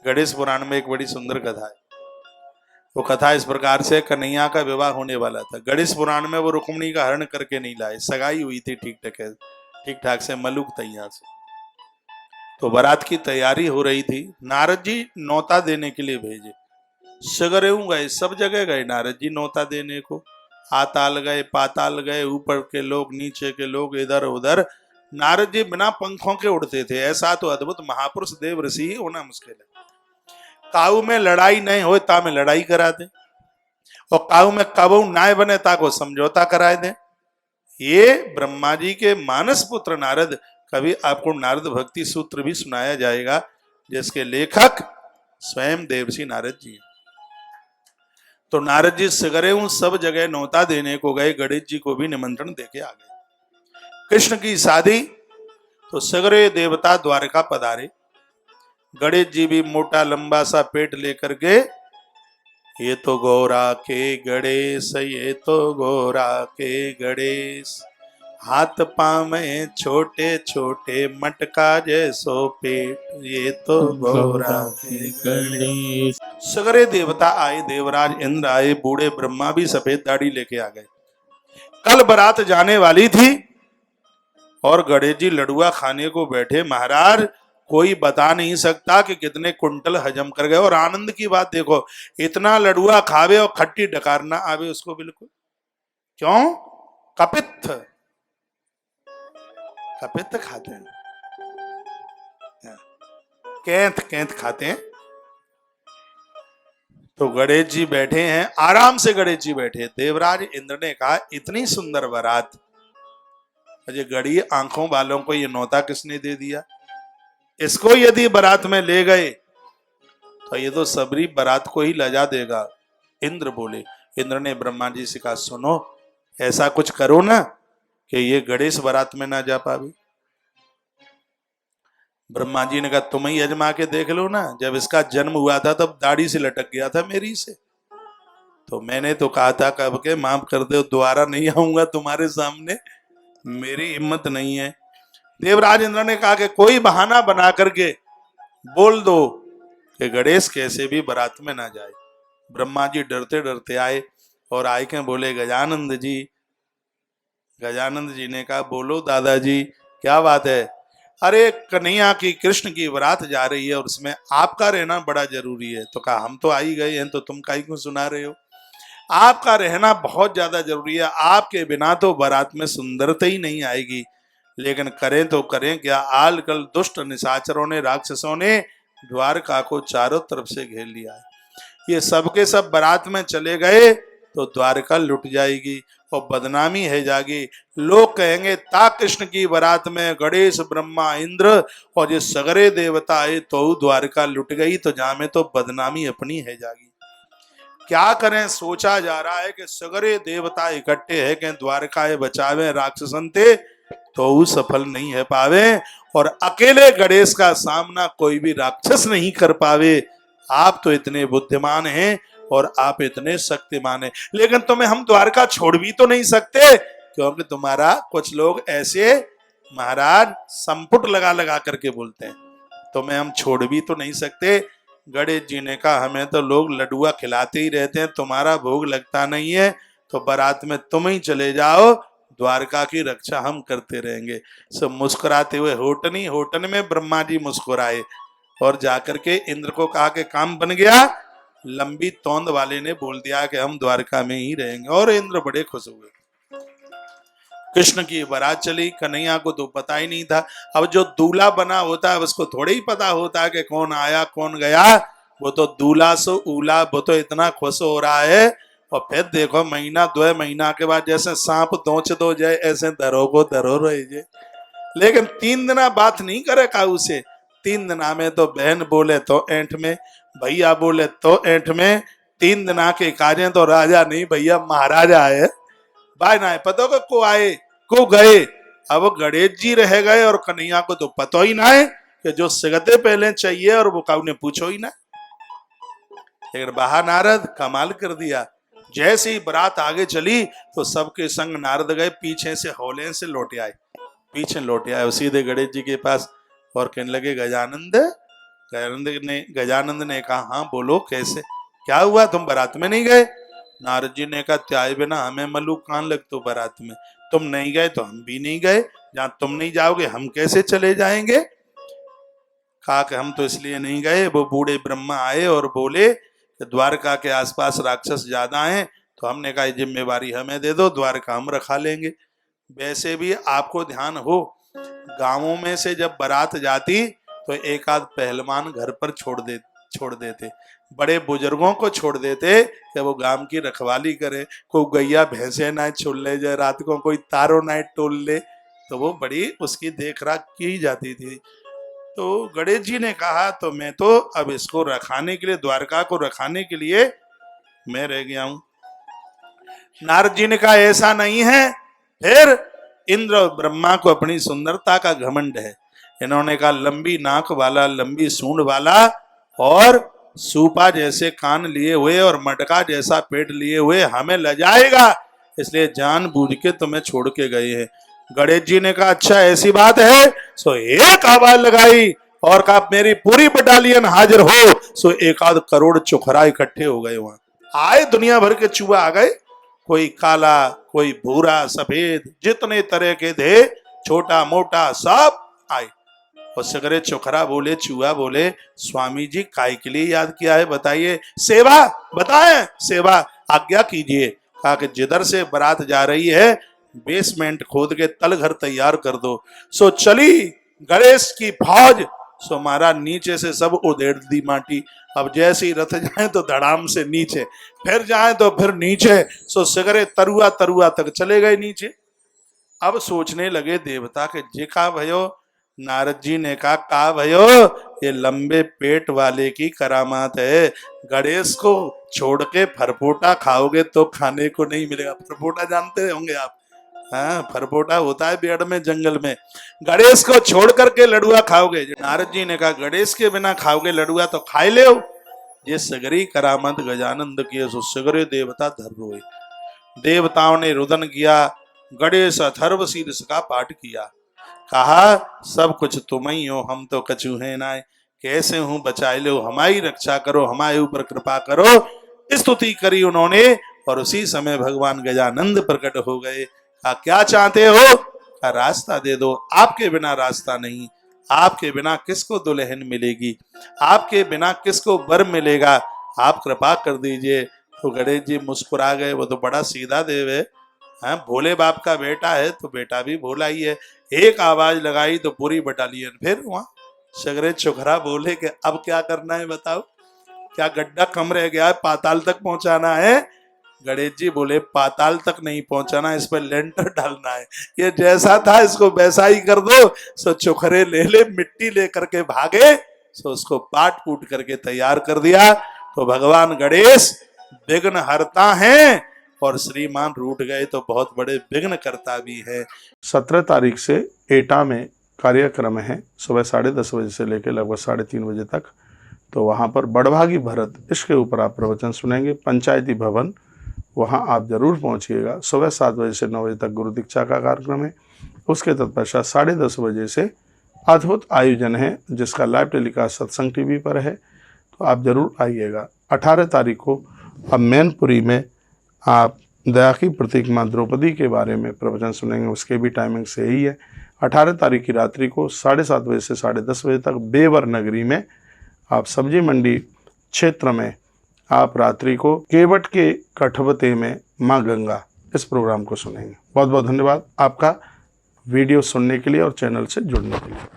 गणेश पुराण में एक बड़ी सुंदर कथा है। वो कथा इस प्रकार से, कन्हैया का विवाह होने वाला था। गणेश पुराण में वो रुक्मिणी का हरण करके नहीं लाए, सगाई हुई थी ठीक ठाक से, मलूक तैयार से। तो बारात की तैयारी हो रही थी। नारद जी नौता देने के लिए भेजे, सगरे गए, सब जगह गए नारद जी नौता देने को। आताल गए, पाताल गए, ऊपर के लोग, नीचे के लोग, इधर उधर। नारद जी बिना पंखों के उड़ते थे। ऐसा तो अद्भुत महापुरुष देव ऋषि होना मुश्किल है। काऊ में लड़ाई नहीं हो ता में लड़ाई करा दे, और काऊ में कबू नाय बने ता को समझौता कराए दे। ये ब्रह्मा जी के मानस पुत्र नारद। कभी आपको नारद भक्ति सूत्र भी सुनाया जाएगा, जिसके लेखक स्वयं देवर्षि नारद जी। तो नारद जी सगरे सब जगह नौता देने को गए, गणेश जी को भी निमंत्रण देके आ गए। कृष्ण की शादी, तो सगरे देवता द्वारका पधारे। गणेश जी भी मोटा लंबा सा पेट लेकर के, ये तो गौरा के गणेश, ये तो गौरा के गणेश, हाथ पांव में छोटे छोटे मटका जैसो पेट, ये तो गौरा के गणेश। सगरे देवता आए, देवराज इंद्र आए, बूढ़े ब्रह्मा भी सफेद दाढ़ी लेके आ गए। कल बारात जाने वाली थी और गणेश जी लडुआ खाने को बैठे। महाराज कोई बता नहीं सकता कि कितने कुंटल हजम कर गए। और आनंद की बात देखो, इतना लडुआ खावे और खट्टी डकार ना आवे उसको बिल्कुल। क्यों? कपित्थ, कपित्थ खाते हैं, कैंथ कैंथ खाते हैं। तो गणेश जी बैठे हैं, आराम से गणेश जी बैठे। देवराज इंद्र ने कहा, इतनी सुंदर बारात, अजय गड़ी आंखों वालों को ये नौता किसने दे दिया? इसको यदि बारात में ले गए तो ये तो सबरी बारात को ही लजा देगा। इंद्र बोले, इंद्र ने ब्रह्मा जी से कहा, सुनो ऐसा कुछ करो ना कि ये गणेश बारात में ना जा पावे। ब्रह्मा जी ने कहा, तुम ही अजमा के देख लो ना, जब इसका जन्म हुआ था तब दाढ़ी से लटक गया था मेरी से। तो मैंने तो कहा था कब के माफ कर दो, दोबारा नहीं आऊंगा तुम्हारे सामने, मेरी हिम्मत नहीं है। देवराज इंद्र ने कहा कि कोई बहाना बना करके बोल दो कि गणेश कैसे भी बारात में ना जाए। ब्रह्मा जी डरते डरते आए और आए के बोले, गजानंद जी। गजानंद जी ने कहा, बोलो दादाजी क्या बात है? अरे कन्हैया की, कृष्ण की बारात जा रही है और उसमें आपका रहना बड़ा जरूरी है। तो कहा, हम तो आ ही गए हैं, तो तुम काहे क्यों सुना रहे हो? आपका रहना बहुत ज्यादा जरूरी है, आपके बिना तो बारात में सुंदरता ही नहीं आएगी। लेकिन करें तो करें क्या, आजकल दुष्ट निशाचरों ने, राक्षसों ने द्वारका को चारों तरफ से घेर लिया है। ये सबके सब बारात में चले गए तो द्वारका लुट जाएगी और बदनामी है जाएगी। लोग कहेंगे, ता कृष्ण की बारात में गणेश, ब्रह्मा, इंद्र और ये सगरे देवता आए तो द्वारका लुट गई, तो जहां में तो बदनामी अपनी है जाएगी। क्या करें? सोचा जा रहा है कि सगरे देवता इकट्ठे है कि द्वारका बचावे राक्षसन थे, तो सफल नहीं है पावे, और अकेले गणेश का सामना कोई भी राक्षस नहीं कर पावे। आप तो इतने बुद्धिमान हैं और आप इतने शक्तिमान हैं, लेकिन तुम्हें हम द्वारका छोड़ भी तो नहीं सकते, क्योंकि तुम्हारा कुछ लोग ऐसे महाराज संपुट लगा लगा करके बोलते हैं, तुम्हें हम छोड़ भी तो नहीं सकते। गणेश जी ने कहा, हमें तो लोग लडुआ खिलाते ही रहते हैं, तुम्हारा भोग लगता नहीं है, तो बारात में तुम ही चले जाओ, द्वारका की रक्षा हम करते रहेंगे। सब मुस्कुराते हुए होटन में ब्रह्मा जी मुस्कुराए और जाकर के इंद्र को कहा कि काम बन गया। लंबी तोंद वाले ने बोल दिया कि हम द्वारका में ही रहेंगे, और इंद्र बड़े खुश हुए। कृष्ण की बारात चली। कन्हैया को तो पता ही नहीं था। अब जो दूल्हा बना होता है उसको थोड़े ही पता होता है कि कौन आया कौन गया। वो तो दूल्हा सो उला, वो तो इतना खुश हो रहा है। और फिर देखो, महीना 2 महीना के बाद जैसे सांप दोच दो जाए, ऐसे धरो को धरो रहे जे। लेकिन 3 दिन बात नहीं करे काऊ से। 3 दिन में तो बहन बोले तो ऐंठ में, भैया बोले तो ऐंठ में। 3 दिन के कार्य तो राजा नहीं भैया महाराजा है। भाई ना पता को आए को गए। अब गणेश जी रह गए और कन्हैया को तो पता ही ना है कि जो सिगते पहले चाहिए, और वो काऊ ने पूछो ही ना। लेकिन बाहर नारद कमाल कर दिया। जैसे ही बारात आगे चली तो सबके संग नारद गए, पीछे से हौले से लौटे आए, पीछे लौटे आए सीधे गणेश जी के पास और कहने लगे, गजानंद गजानंद ने कहा, हाँ बोलो कैसे, क्या हुआ, तुम बारात में नहीं गए? नारद जी ने कहा, त्याए बिना हमें मलूक कान लग, तो बारात में तुम नहीं गए तो हम भी नहीं गए, जहां तुम नहीं जाओगे हम कैसे चले जाएंगे? कहा कि हम तो इसलिए नहीं गए, वो बूढ़े ब्रह्मा आए और बोले कि द्वारका के आसपास राक्षस ज्यादा हैं, तो हमने कहा जिम्मेवारी हमें दे दो, द्वारका हम रखा लेंगे। वैसे भी आपको ध्यान हो, गांवों में से जब बारात जाती तो एक आध पहलवान घर पर छोड़ देते, बड़े बुजुर्गों को छोड़ देते कि वो गांव की रखवाली करे, कोई गैया भैंसे ना छोड़ ले जाए, रात को कोई तारों ना टोल ले, तो वो बड़ी उसकी देखरेख की जाती थी। तो गणेश जी ने कहा, तो मैं तो अब इसको रखाने के लिए, द्वारका को रखाने के लिए मैं रह गया हूं। नारद जी ने कहा, ऐसा नहीं है। फिर इंद्र और ब्रह्मा को अपनी सुंदरता का घमंड है। इन्होंने कहा, लंबी नाक वाला, लंबी सूंड वाला और सूपा जैसे कान लिए हुए और मटका जैसा पेट लिए हुए हमें लजाएगा, इसलिए जानबूझ के तुम्हें छोड़ के गए हैं। गणेश जी ने कहा, अच्छा ऐसी बात है? सो एक आवाज लगाई और कहा, मेरी पूरी बटालियन हाजिर हो। सो 1 करोड़ चोखरा इकट्ठे हो गए। वहां आए दुनिया भर के चूहा आ गए, कोई काला, कोई भूरा, सफेद, जितने तरह के थे, छोटा मोटा सब आए। और सगरे चोखरा बोले, चूहा बोले, स्वामी जी काय के लिए याद किया है बताइए? सेवा बताएं, सेवा आज्ञा कीजिए। कहा कि जिधर से बारात जा रही है बेसमेंट खोद के तल घर तैयार कर दो। सो चली गणेश की फौज, सो मारा नीचे से सब उधेड़ दी माटी। अब जैसे ही रथ जाए तो धड़ाम से नीचे, फिर जाए तो फिर नीचे, सो सगरे तरुआ तरुआ तक चले गए नीचे। अब सोचने लगे देवता के, जे का भयो? नारद जी ने कहा, का भयो? ये लंबे पेट वाले की करामात है। गणेश को छोड़ के फरफोटा खाओगे तो खाने को नहीं मिलेगा। फरफोटा जानते होंगे आप? हाँ, फरफोटा होता है पेड़ में, जंगल में। गणेश को छोड़ करके लडुआ खाओगे। नारद जी ने कहा, गणेश के बिना खाओगे लडुआ तो खाई ले। ये सगरी करामत गजानंद की, सो सगरे देवता धर रोए। देवताओं ने रुदन किया, गणेश अथर्व शीर्ष का पाठ किया, कहा, सब कुछ तुम ही हो, हम तो कछु है ना, कैसे हूं बचाए लो, हमारी रक्षा करो, हमारे ऊपर कृपा करो। स्तुति करी उन्होंने और उसी समय भगवान गजानंद प्रकट हो गए। कहा, क्या चाहते हो? कहा, रास्ता दे दो, आपके बिना रास्ता नहीं, आपके बिना किसको दुल्हन मिलेगी, आपके बिना किसको वर मिलेगा, आप कृपा कर दीजिए। तो गणेश जी मुस्कुरा गए, वो तो बड़ा सीधा देव है, हाँ, भोले बाप का बेटा है तो बेटा भी भोला ही है। एक आवाज लगाई तो पूरी बटालियन फिर वहां। सगरे चोखरा बोले कि अब क्या करना है बताओ, क्या गड्ढा कम रह गया है, पाताल तक पहुंचाना है? गणेश जी बोले, पाताल तक नहीं पहुंचाना, इस पर लेंटर डालना है, ये जैसा था इसको वैसा ही कर दो। सो चोखरे ले मिट्टी लेकर के भागे, सो उसको पाट पूट करके तैयार कर दिया। तो भगवान गणेश विघ्न हरता हैं और श्रीमान रूठ गए तो बहुत बड़े विघ्न करता भी है। 17 तारीख से एटा में कार्यक्रम है, सुबह 10:30 बजे से लेकर लगभग 3:30 बजे तक। तो वहाँ पर बड़भागी भरत, इसके ऊपर आप प्रवचन सुनेंगे। पंचायती भवन, वहाँ आप जरूर पहुँचिएगा। सुबह 7 बजे से 9 बजे तक गुरु दीक्षा का कार्यक्रम है। उसके तत्पश्चात 10:30 बजे से अद्भुत आयोजन है, जिसका लाइव टेलीकास्ट सत्संग टीवी पर है, तो आप जरूर आइएगा। 18 तारीख को अब मैनपुरी में आप दया की प्रतीक माँ द्रौपदी के बारे में प्रवचन सुनेंगे, उसके भी टाइमिंग से ही है। 18 तारीख की रात्रि को 7:30 बजे से 10:30 बजे तक बेवर नगरी में आप सब्जी मंडी क्षेत्र में आप रात्रि को केवट के कठवते में माँ गंगा, इस प्रोग्राम को सुनेंगे। बहुत बहुत धन्यवाद आपका वीडियो सुनने के लिए और चैनल से जुड़ने के लिए।